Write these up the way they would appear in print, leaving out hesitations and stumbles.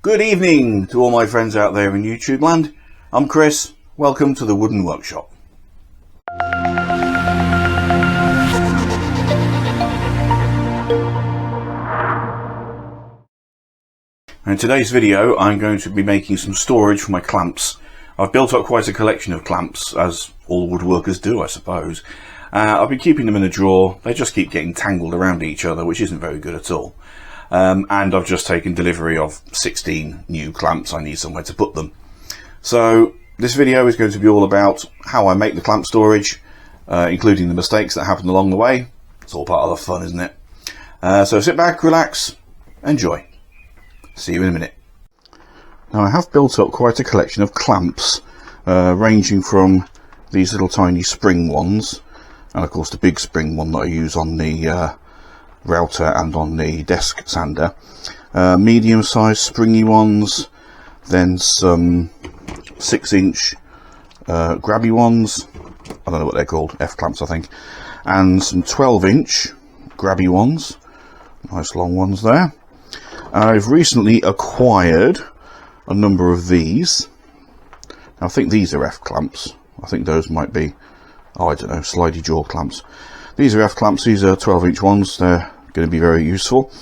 Good evening to all my friends out there in YouTube land. I'm Chris. Welcome to the Wooden Workshop. In today's video I'm going to be making some storage for my clamps. I've built up quite a collection of clamps, as all woodworkers do, I suppose. I've been keeping them in a drawer. They just keep getting tangled around each other, which isn't very good at all. And I've just taken delivery of 16 new clamps. I need somewhere to put them. So this video is going to be all about how I make the clamp storage, including the mistakes that happen along the way. It's all part of the fun, isn't it? So sit back, relax, enjoy. See you in a minute. Now I have built up quite a collection of clamps, ranging from these little tiny spring ones, and of course the big spring one that I use on the router and on the desk sander, medium-sized springy ones, then some 6-inch grabby ones, I don't know what they're called, F-clamps I think, and some 12-inch grabby ones, nice long ones there. I've recently acquired a number of these. Now, I think these are F-clamps. I think those might be, oh I don't know, slidey jaw clamps. These are F-clamps, these are 12-inch ones, they're going to be very useful.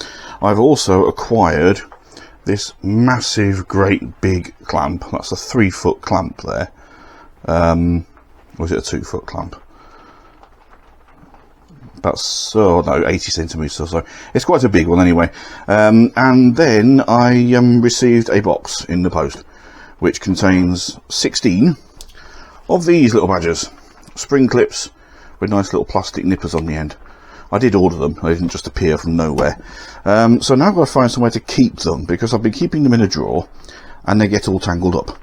I've also acquired this massive, great big clamp. That's a 3-foot clamp there. Or is it a 2-foot clamp? That's, oh no, 80 centimetres or so. It's quite a big one anyway. And then I received a box in the post, which contains 16 of these little badgers. Spring clips with nice little plastic nippers on the end. I did order them, they didn't just appear from nowhere. So now I've got to find somewhere to keep them, because I've been keeping them in a drawer and they get all tangled up.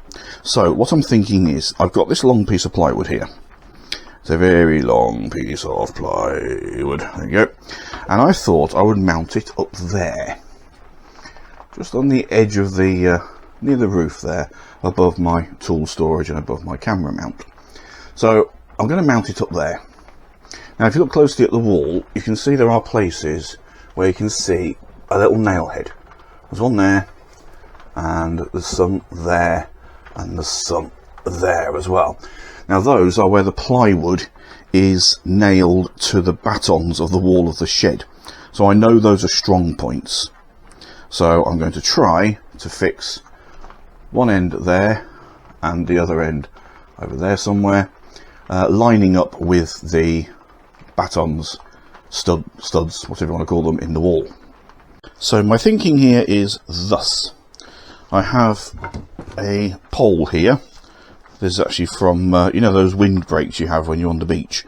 So what I'm thinking is, I've got this long piece of plywood here. It's a very long piece of plywood, there you go. And I thought I would mount it up there, just on the edge of the, near the roof there, above my tool storage and above my camera mount. So I'm going to mount it up there. Now if you look closely at the wall, you can see there are places where you can see a little nail head. There's one there, and there's some there, and there's some there as well. Now those are where the plywood is nailed to the battens of the wall of the shed. So I know those are strong points. So I'm going to try to fix one end there and the other end over there somewhere, lining up with the battens, studs, whatever you want to call them, in the wall. So my thinking here is thus. I have a pole here. This is actually from, you know those windbreaks you have when you're on the beach?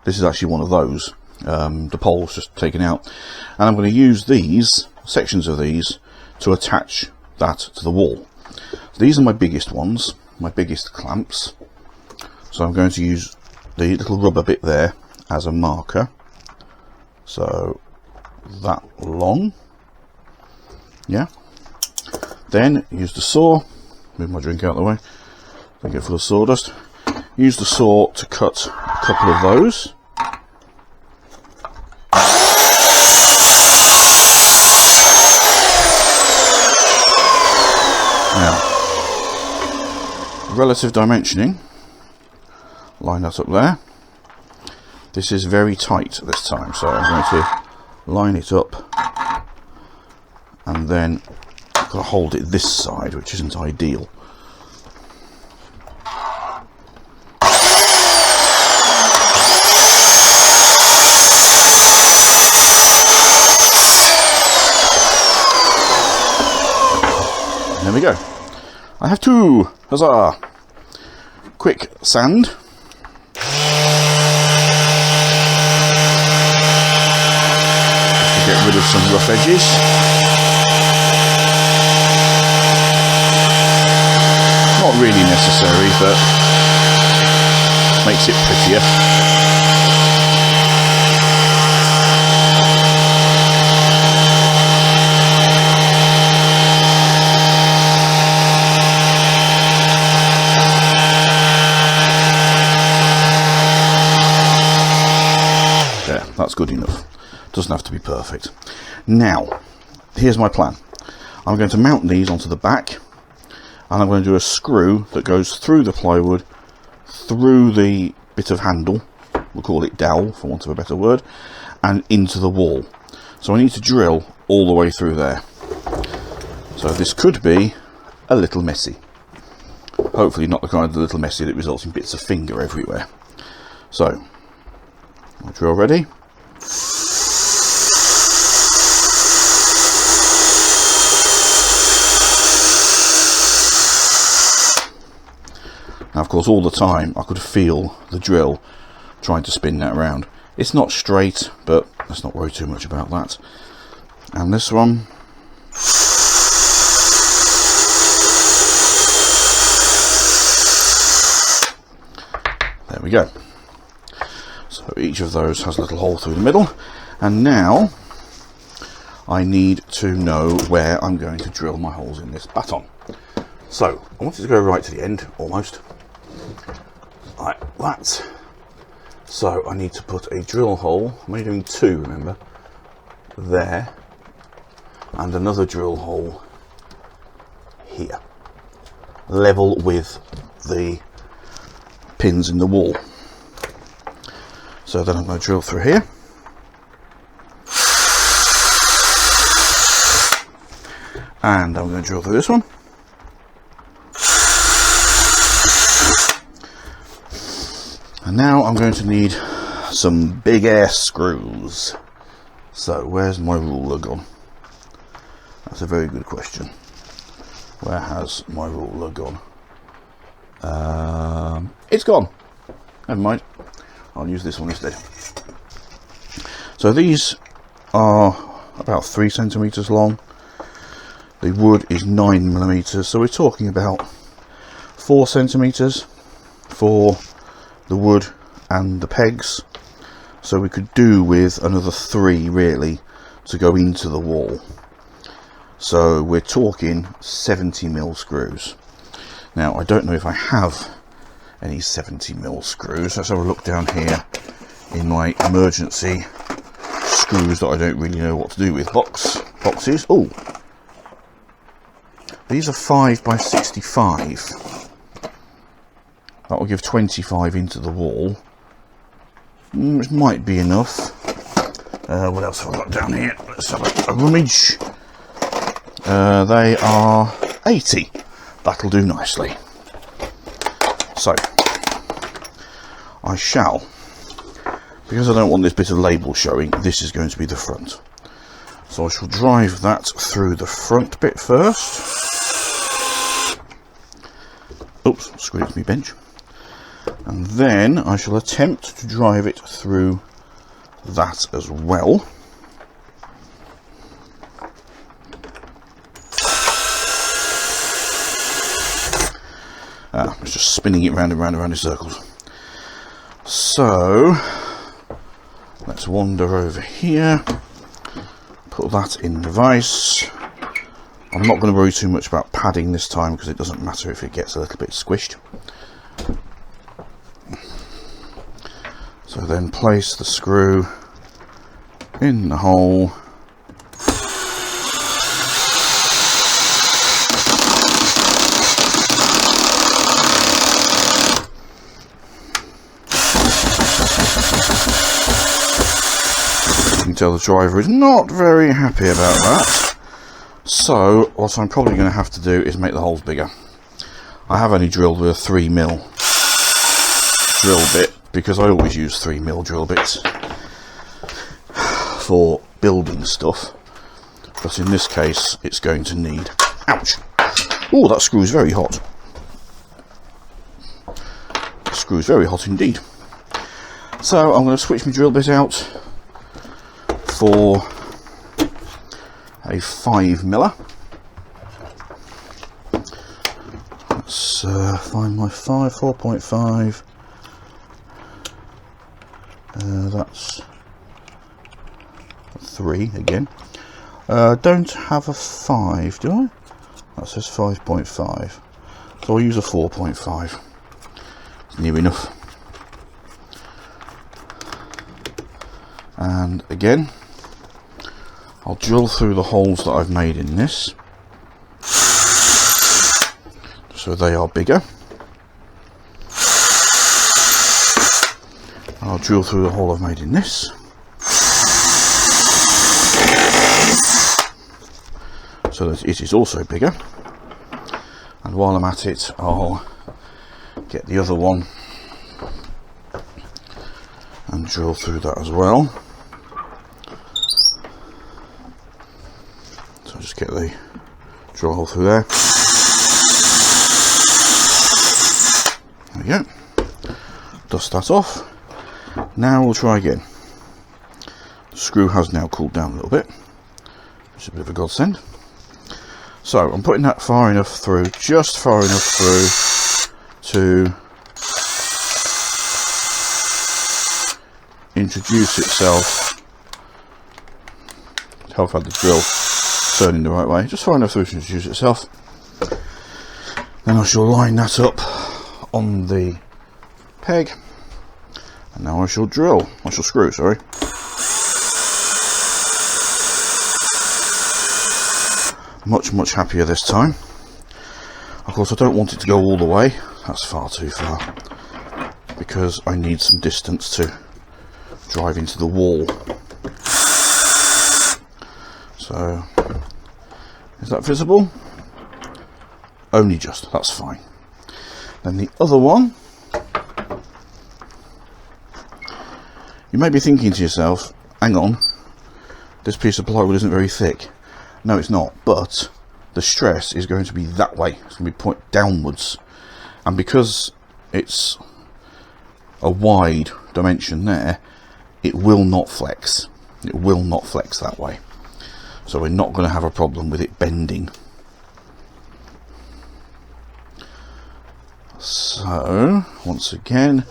This is actually one of those. The pole's just taken out. And I'm going to use these, sections of these, to attach that to the wall. So these are my biggest ones, my biggest clamps. So I'm going to use the little rubber bit there as a marker. So that long. Yeah. Then use the saw. Move my drink out of the way. Don't get full of sawdust. Use the saw to cut a couple of those. Now, relative dimensioning. Line that up there. This is very tight this time, so I'm going to line it up, and then I've got to hold it this side, which isn't ideal. There we go. I have two. Huzzah! Quick sand. Just to get rid of some rough edges. Not really necessary, but makes it prettier. That's good enough. Doesn't have to be perfect. Now, here's my plan. I'm going to mount these onto the back, and I'm going to do a screw that goes through the plywood, through the bit of handle, we'll call it dowel for want of a better word, and into the wall. So I need to drill all the way through there. So this could be a little messy. Hopefully not the kind of little messy that results in bits of finger everywhere. So, my drill ready. Now, of course, all the time I could feel the drill trying to spin that around. It's not straight, but let's not worry too much about that. And this one. There we go. So each of those has a little hole through the middle. And now I need to know where I'm going to drill my holes in this baton. So I want it to go right to the end, almost. Like that. So I need to put a drill hole, I'm only doing 2, remember, there, and another drill hole here, level with the pins in the wall. So then I'm going to drill through here, and I'm going to drill through this one. And now I'm going to need some big ass screws. So where's my ruler gone? That's a very good question. Where has my ruler gone? It's gone. Never mind. I'll use this one instead. So these are about 3 centimeters long. The wood is 9 millimeters. So we're talking about 4 centimeters for the wood and the pegs, so we could do with another 3 really to go into the wall. So we're talking 70mm screws. Now I don't know if I have any 70mm screws. Let's have a look down here in my emergency screws that I don't really know what to do with boxes. Oh, these are 5 by 65. That will give 25 into the wall. It might be enough. What else have I got down here? Let's have a rummage. They are 80. That'll do nicely. So, I shall, because I don't want this bit of label showing, this is going to be the front. So I shall drive that through the front bit first. Oops, squeezed me bench. And then I shall attempt to drive it through that as well. It's just spinning it round and round and round in circles. So let's wander over here, put that in the vise. I'm not going to worry too much about padding this time because it doesn't matter if it gets a little bit squished. So then place the screw in the hole. You can tell the driver is not very happy about that. So what I'm probably going to have to do is make the holes bigger. I have only drilled with a 3mm drill bit, because I always use 3mm drill bits for building stuff, but in this case it's going to need, ouch, oh, that screw is very hot. The screw is very hot indeed. So I'm going to switch my drill bit out for a 5mm. Let's find my 4.5. That's 3 again. Don't have a 5, do I? That says 5.5. So I'll use a 4.5. Near enough. And again, I'll drill through the holes that I've made in this. so they are bigger. I'll drill through the hole I've made in this. So that it is also bigger. And while I'm at it, I'll get the other one and drill through that as well. So just get the drill hole through there. There we go. Dust that off. Now we'll try again. The screw has now cooled down a little bit, which is a bit of a godsend. So I'm putting that far enough through, just far enough through to introduce itself. How I've had the drill turning the right way, just far enough through to introduce itself. Then I shall line that up on the peg, and now I shall screw, sorry. Much happier this time. Of course I don't want it to go all the way, that's far too far, because I need some distance to drive into the wall. So, is that visible? Only just, that's fine. Then the other one, you may be thinking to yourself, hang on, this piece of plywood isn't very thick. No, it's not, but the stress is going to be that way. It's going to be point downwards, and because it's a wide dimension there, it will not flex. It will not flex that way, so we're not going to have a problem with it bending. So once again,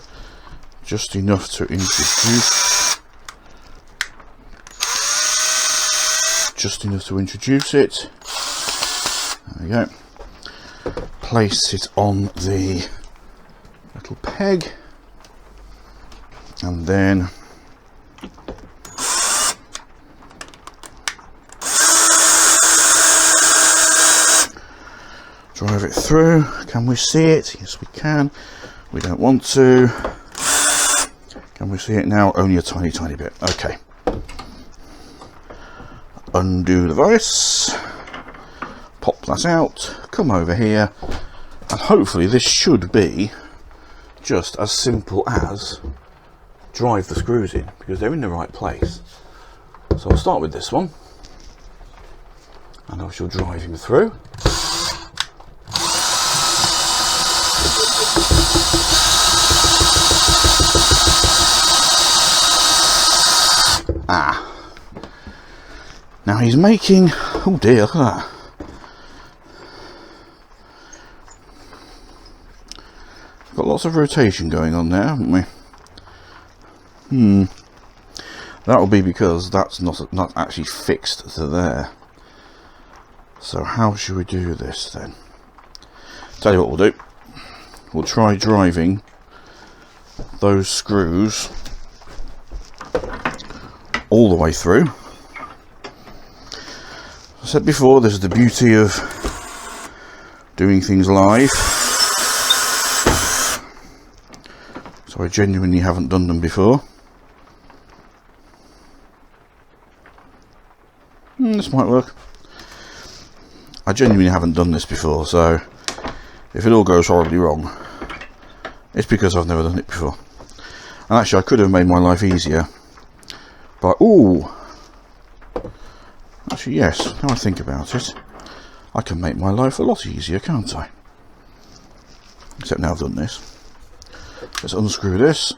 just enough to introduce. Just enough to introduce it. There we go. Place it on the little peg, and then drive it through. Can we see it? Yes, we can. We don't want to. Can we see it now? Only a tiny bit. Okay. Undo the vise, pop that out, come over here, and hopefully this should be just as simple as drive the screws in, because they're in the right place. So I'll start with this one, and I shall drive him through. Now he's making, oh dear, look at that. Got lots of rotation going on there, haven't we? That'll be because that's not actually fixed to there. So how should we do this then? Tell you what we'll do. We'll try driving those screws all the way through. I said before, this is the beauty of doing things live. So I genuinely haven't done them before. This might work. I genuinely haven't done this before, so if it all goes horribly wrong, it's because I've never done it before. And actually I could have made my life easier by, ooh, actually yes, now I think about it, I can make my life a lot easier, can't I? Except now I've done this. Let's unscrew this.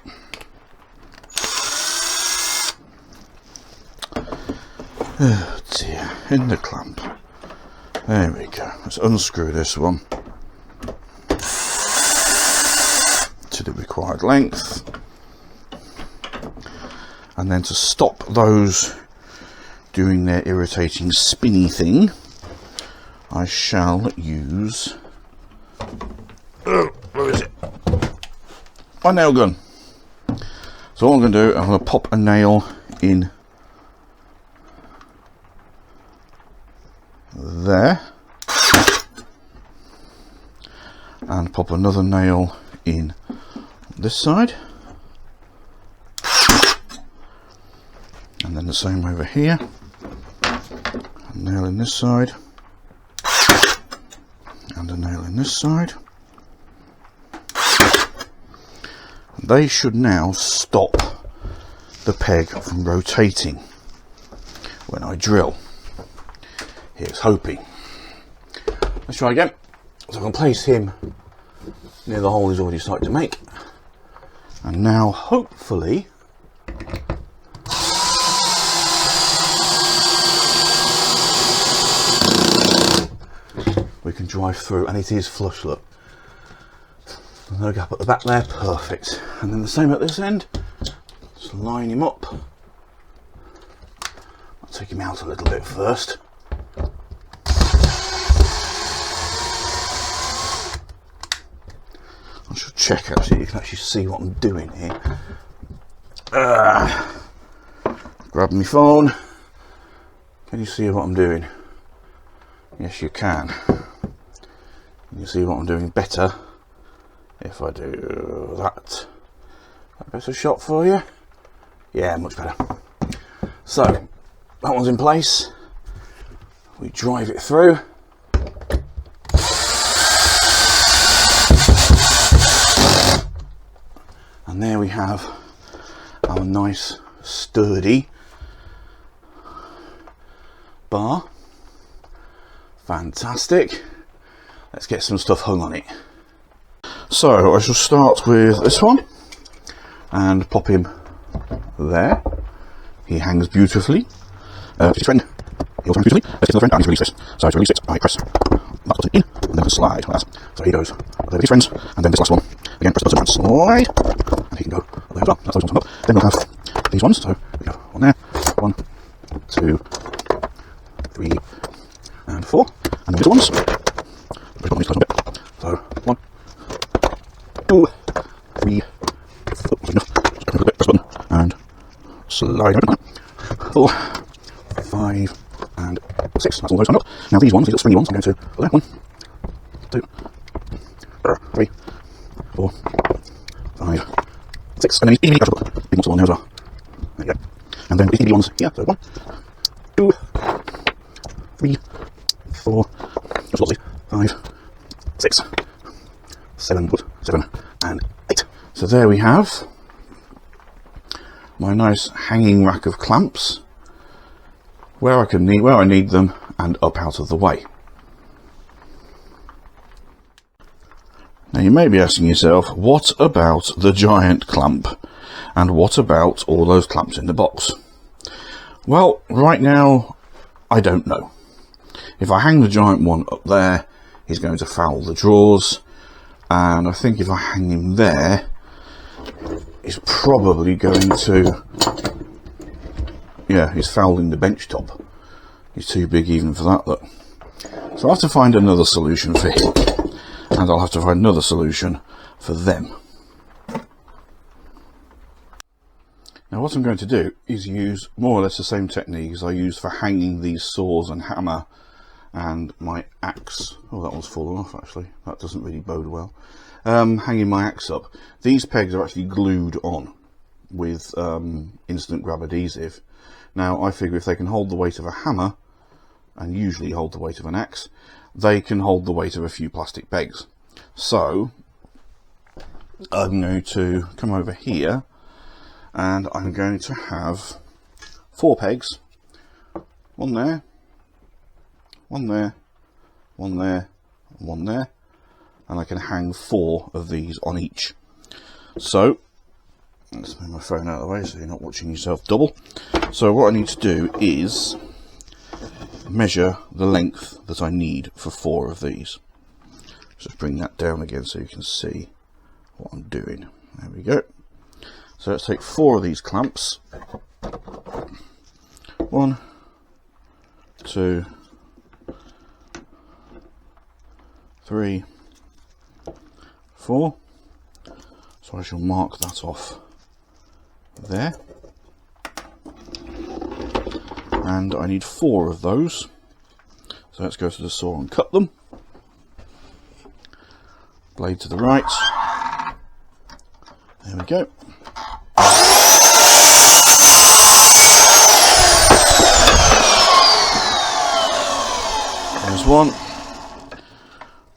Oh dear, in the clamp. There we go. Let's unscrew this one to the required length. And then to stop those doing their irritating spinny thing, I shall use, where is it? My nail gun. So what I'm going to do, I'm going to pop a nail in there, and pop another nail in this side, and then the same over here, a nail in this side, and a nail in this side. They should now stop the peg from rotating when I drill. Here's hoping. Let's try again. So I can place him near the hole he's already started to make, and now hopefully we can drive through, and it is flush, look. No gap at the back there, perfect. And then the same at this end. Just line him up. I'll take him out a little bit first. I should check actually, you can actually see what I'm doing here. Grab my phone. Can you see what I'm doing? Yes, you can. You can see what I'm doing better if I do that. A better shot for you? Yeah, much better. So, that one's in place. We drive it through. And there we have our nice, sturdy bar. Fantastic. Let's get some stuff hung on it. So I shall start with this one and pop him there. He hangs beautifully. His friend, he also hangs beautifully. Let's get another friend. I need to release this. So to release it, I press that button in and then slide like that. So he goes there with his friends, and then this last one again, press the button and slide, and he can go there as well. That's those ones up. Then we'll have these ones. So we go one there, 1, 2, 3, and 4, and then these ones. So 1, 2, 3, 4, and slide open. 4, 5, and 6. That's all those up. Now these ones, these little springy ones, I'm going to there. 1, 2, 3, 4, 5, 6, and then these big ones along there as well. There you go. And then these big ones here. So 1, 2, 3, 4, 5, 6, 7, 7, and 8. So there we have my nice hanging rack of clamps where I need them and up out of the way. Now you may be asking yourself, what about the giant clamp? And what about all those clamps in the box? Well, right now, I don't know. If I hang the giant one up there, he's going to foul the drawers. And I think if I hang him there, he's probably going to, yeah, he's fouling the bench top. He's too big even for that, look. So I'll have to find another solution for him. And I'll have to find another solution for them. Now what I'm going to do is use more or less the same technique as I use for hanging these saws and hammer and my axe. Oh, that one's fallen off actually. That doesn't really bode well. Hanging my axe up. These pegs are actually glued on with instant grab adhesive. Now I figure if they can hold the weight of a hammer, and usually hold the weight of an axe, they can hold the weight of a few plastic pegs. So I'm going to come over here and I'm going to have 4 pegs, one there, one there, one there, and one there, and I can hang 4 of these on each. So let's move my phone out of the way so you're not watching yourself double. So what I need to do is measure the length that I need for 4 of these. Just bring that down again so you can see what I'm doing. There we go. So let's take 4 of these clamps. 1, 2, 3, 4. So I shall mark that off there. And I need 4 of those. So let's go to the saw and cut them. blade to the right. There we go. There's one.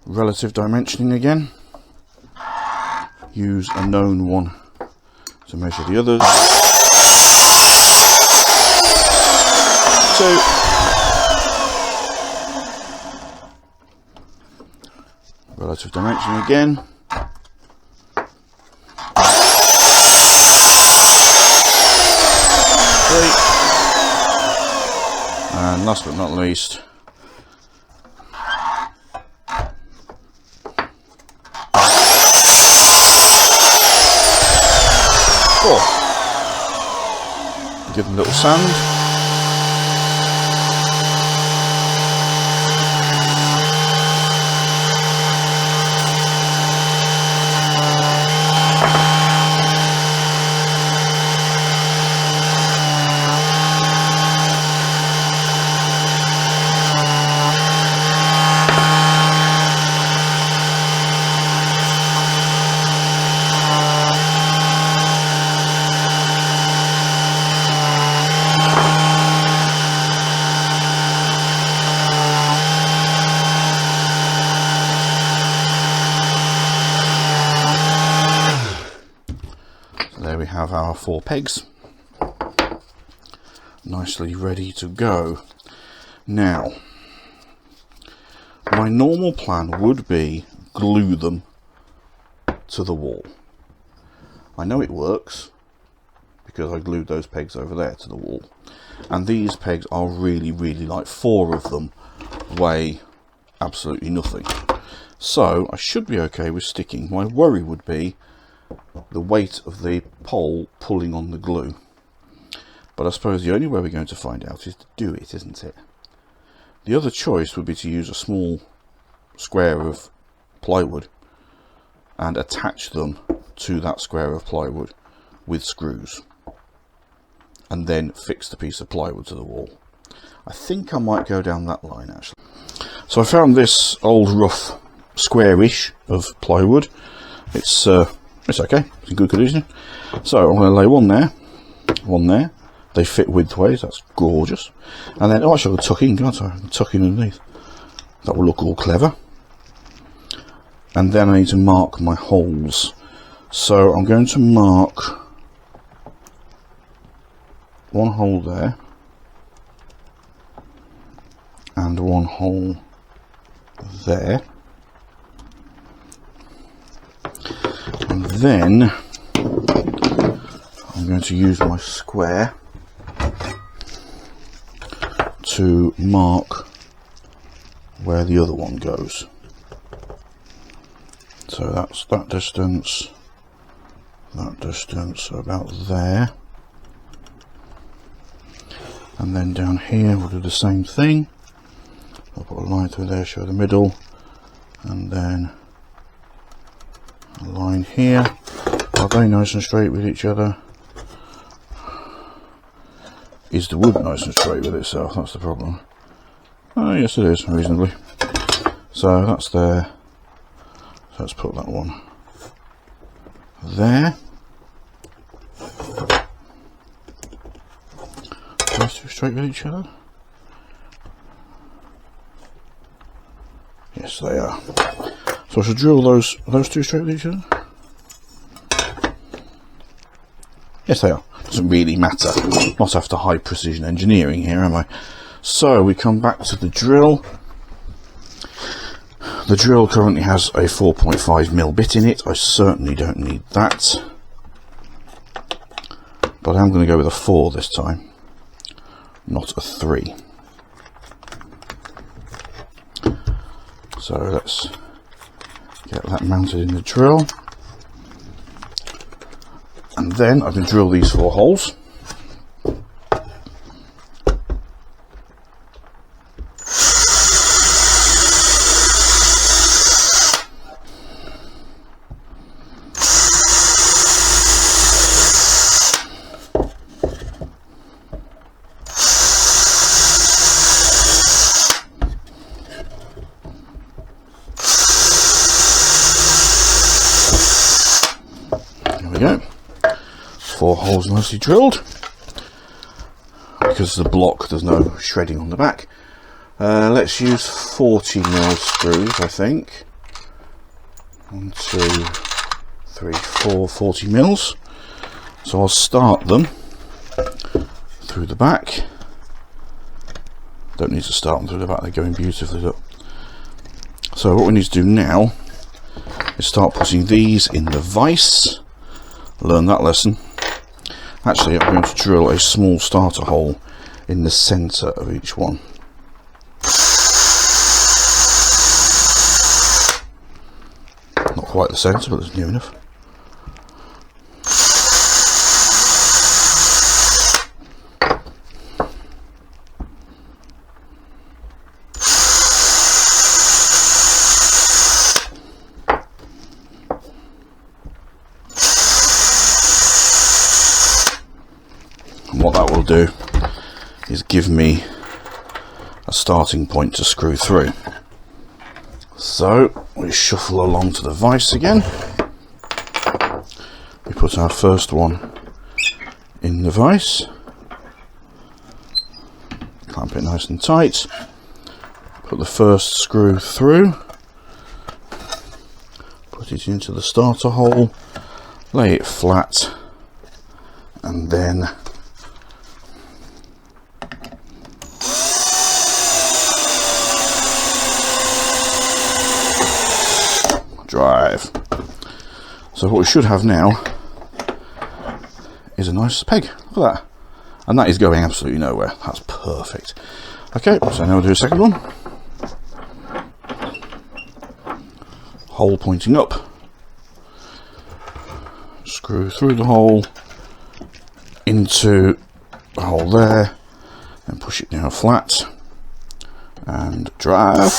Relative dimensioning again. Use a known one to measure the others. 2. Relative dimensioning again. 3. And last but not least, 4. Give them a little sand. There we have our 4 pegs, nicely ready to go. Now, my normal plan would be glue them to the wall. I know it works because I glued those pegs over there to the wall, and these pegs are really light. 4 of them weigh absolutely nothing, so I should be okay with sticking. My worry would be the weight of the pole pulling on the glue, but I suppose the only way we're going to find out is to do it, isn't it? The other choice would be to use a small square of plywood and attach them to that square of plywood with screws, and then fix the piece of plywood to the wall. I think I might go down that line actually. So I found this old rough square-ish of plywood. It's okay, it's in good condition. So I'm going to lay one there, They fit widthways, that's gorgeous. And then, actually I'll tuck in, can't I? I can tuck in underneath. That will look all clever. And then I need to mark my holes. So I'm going to mark one hole there, and one hole there. And then I'm going to use my square to mark where the other one goes. So that's that distance, about there. And then down here we'll do the same thing. I'll put a line through there, show the middle, and then a line here. Are they nice and straight with each other? Is the wood nice and straight with itself? That's the problem. Oh yes, it is, reasonably. So that's there. So let's put that one there. Those two straight with each other? Yes, they are. So I should drill those two straight with each other? Yes, they are. Doesn't really matter. Not after high precision engineering here, am I? So we come back to the drill. The drill currently has a 4.5mm bit in it. I certainly don't need that. But I'm going to go with a 4 this time, not a 3. So let's get that mounted in the drill. And then I can drill these 4 holes. 4 holes nicely drilled. Because the block, there's no shredding on the back. Let's use 40mm screws, I think. 1, 2, 3, 4, 40mm. So I'll start them through the back. Don't need to start them through the back, they're going beautifully, look. So what we need to do now is start putting these in the vise. Learn that lesson. Actually, I'm going to drill a small starter hole in the centre of each one. Not quite the centre, but it's near enough. And what that will do is give me a starting point to screw through. So we shuffle along to the vise again. We put our first one in the vise, clamp it nice and tight, put the first screw through, put it into the starter hole, lay it flat, and then drive. So what we should have now is a nice peg. Look at that. And that is going absolutely nowhere. That's perfect. Okay, so now we'll do a second one. Hole pointing up. Screw through the hole into the hole there, and push it down flat and drive.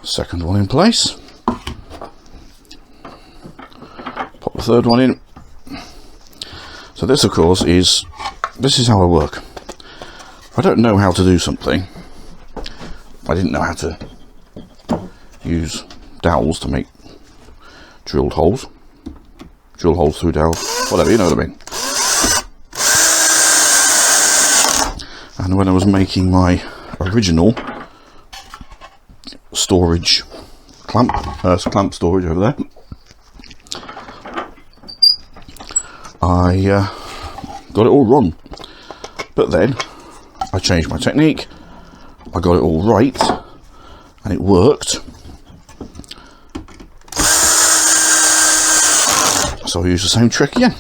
Second one in place. Pop the third one in. So this, of course, is how I work. If I don't know how to do something, I didn't know how to use dowels to make drilled holes. Drill holes through dowels, whatever, you know what I mean. And when I was making my original storage clamp storage over there, I got it all wrong, but then I changed my technique, I got it all right, and it worked. So I use the same trick again.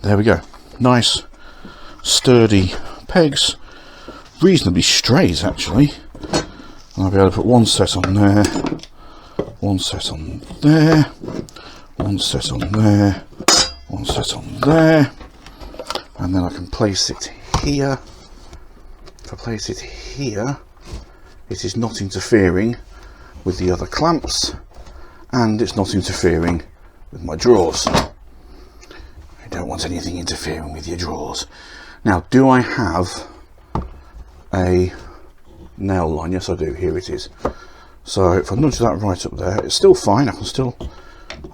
There we go. Nice sturdy pegs, reasonably straight actually. And I'll be able to put one set on there, one set on there, one set on there, one set on there, and then I can place it here. If I place it here, it is not interfering with the other clamps, and it's not interfering with my drawers. I don't want anything interfering with your drawers. Now, do I have a nail line? Yes, I do. Here it is. So if I nudge that right up there, it's still fine. I can still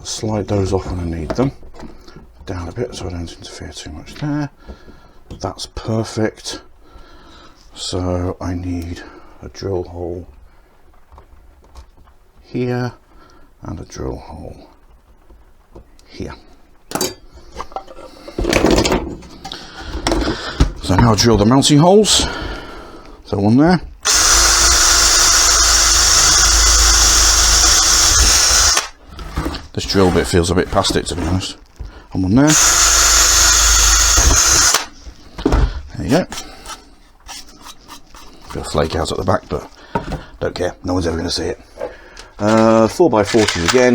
slide those off when I need them. Down a bit so I don't interfere too much there. That's perfect. So I need a drill hole here and a drill hole here. So now I'll drill the mounting holes. So one there. This drill bit feels a bit past it, to be honest. And one there. There you go. Bit of flake out at the back, but don't care. No one's ever going to see it. 4x40s again.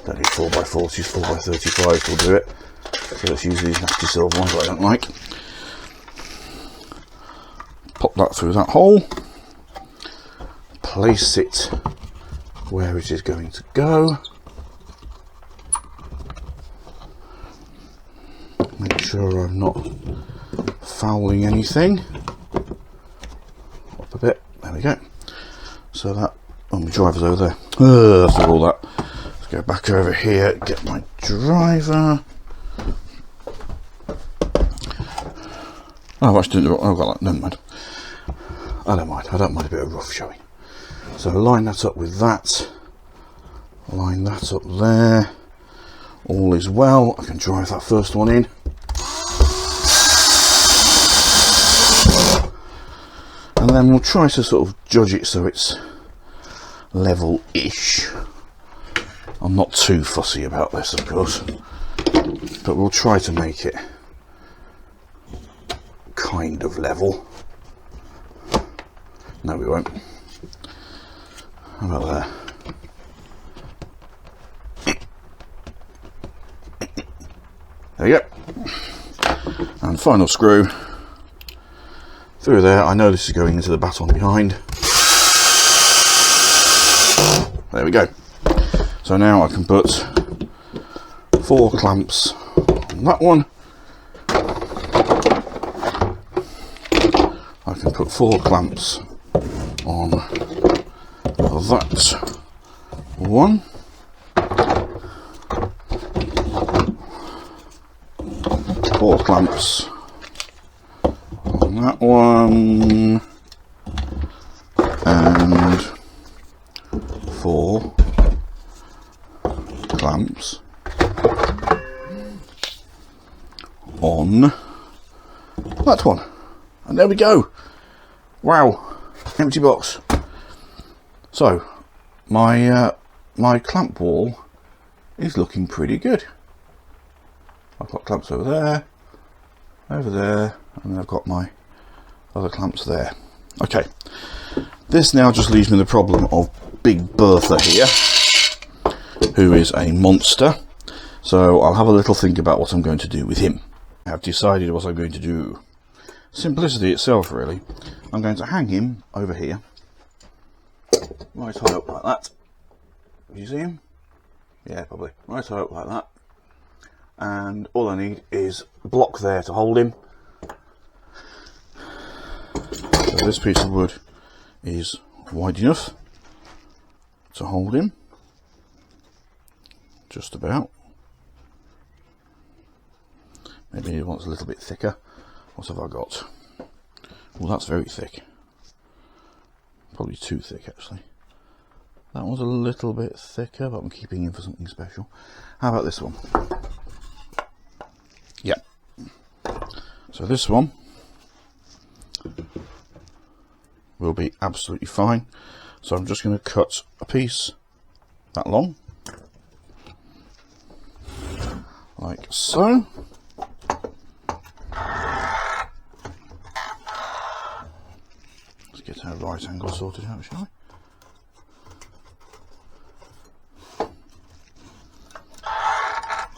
Don't need 4x40s, 4x35s will do it. So let's use these nasty silver ones that I don't like. Pop that through that hole. Place it where it is going to go. Make sure I'm not fouling anything. Up a bit. There we go. So that, oh, my driver's over there. After all that, let's go back over here, get my driver. Oh, I've actually done it. Oh, got that. Never mind. I don't mind. I don't mind a bit of rough showing. So line that up with that. Line that up there. All is well. I can drive that first one in. And then we'll try to sort of judge it so it's level-ish. I'm not too fussy about this, of course, but we'll try to make it kind of level. No, we won't. How about there? There you go. And final screw through there. I know this is going into the baton behind. There we go. So now I can put 4 clamps on that one. I can put 4 clamps on that one. 4 clamps on that one, and 4 clamps on that one, and there we go. Wow, empty box. So my clamp wall is looking pretty good. I've got clamps over there, and then I've got my other clamps there. Okay, this now just leaves me the problem of Big Bertha here, who is a monster. So I'll have a little think about what I'm going to do with him. I have decided what I'm going to do. Simplicity itself, really. I'm going to hang him over here, right high up like that. Can you see him? Yeah, probably. Right high up like that. And all I need is a block there to hold him. So this piece of wood is wide enough to hold him, just about. Maybe he wants a little bit thicker. What have I got? Well, that's very thick. Probably too thick, actually. That one's a little bit thicker, but I'm keeping him for something special. How about this one? Yeah. So this one will be absolutely fine. So I'm just going to cut a piece that long, like so. Let's get our right angle sorted out, shall we?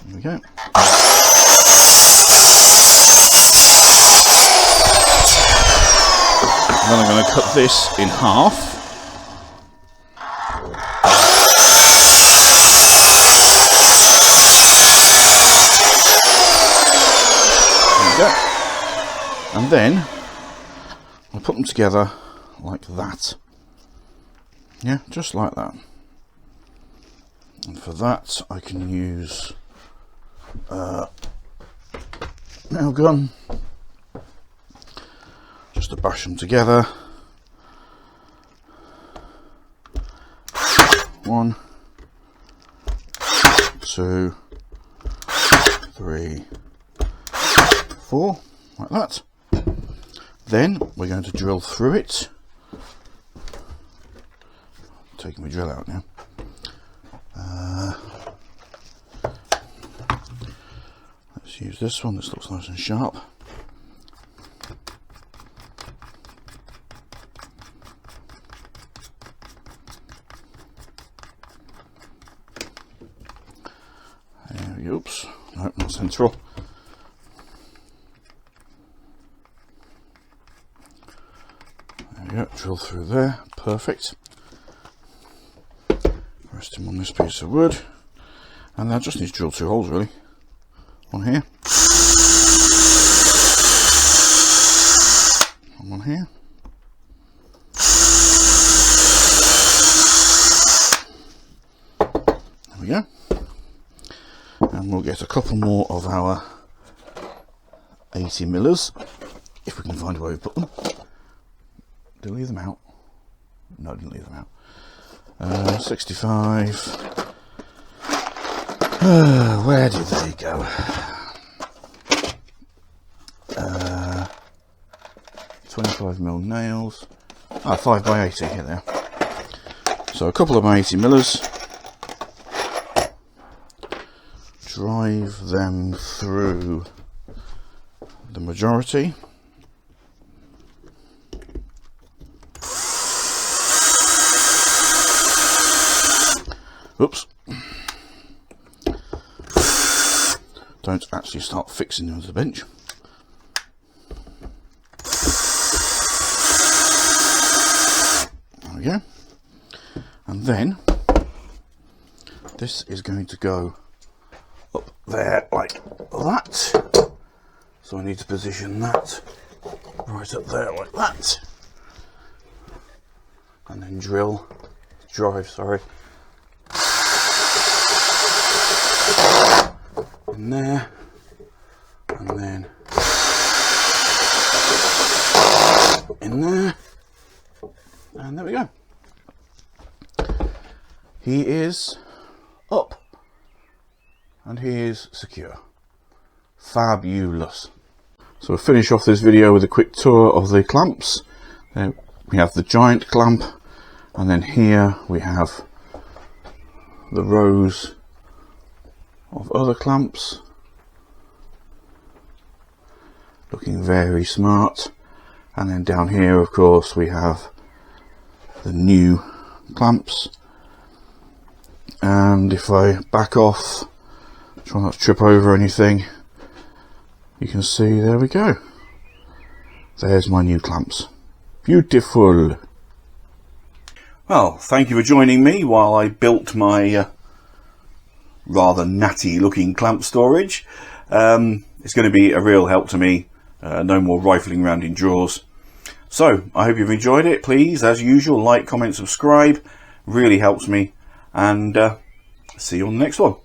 There we go. And then I'm going to cut this in half. There we go. And then I'll put them together like that. Yeah, just like that. And for that I can use a nail gun just to bash them together. 1, 2, 3, 4, like that. Then we're going to drill through it. Taking my drill out now. Let's use this one. This looks nice and sharp. There we go. Oops. Nope, not central. There we go. Drill through there. Perfect. Rest him on this piece of wood, and I just need to drill 2 holes really. One here, and one here. we go. And we'll get a couple more of our 80 millers, if we can find a way to put them. Did I leave them out? No, I didn't leave them out. 65. Where did they go? 25mm nails. 5x80, here they are. So a couple of 80 millers. Drive them through the majority. Oops. Don't actually start fixing them to the bench. There we go. And then this is going to go up there like that. So I need to position that right up there like that. And then drive, sorry. In there, and then in there, and there we go. He is up, and he is secure. Fabulous. So we'll finish off this video with a quick tour of the clamps. There we have the giant clamp, and then here we have the rows of other clamps, looking very smart. And then down here, of course, we have the new clamps. And if I back off, try not to trip over anything, you can see, there we go. There's my new clamps. Beautiful. Well, thank you for joining me while I built my rather natty looking clamp storage. It's going to be a real help to me. No more rifling around in drawers. So I hope you've enjoyed it. Please, as usual, like, comment, subscribe. Really helps me. And see you on the next one.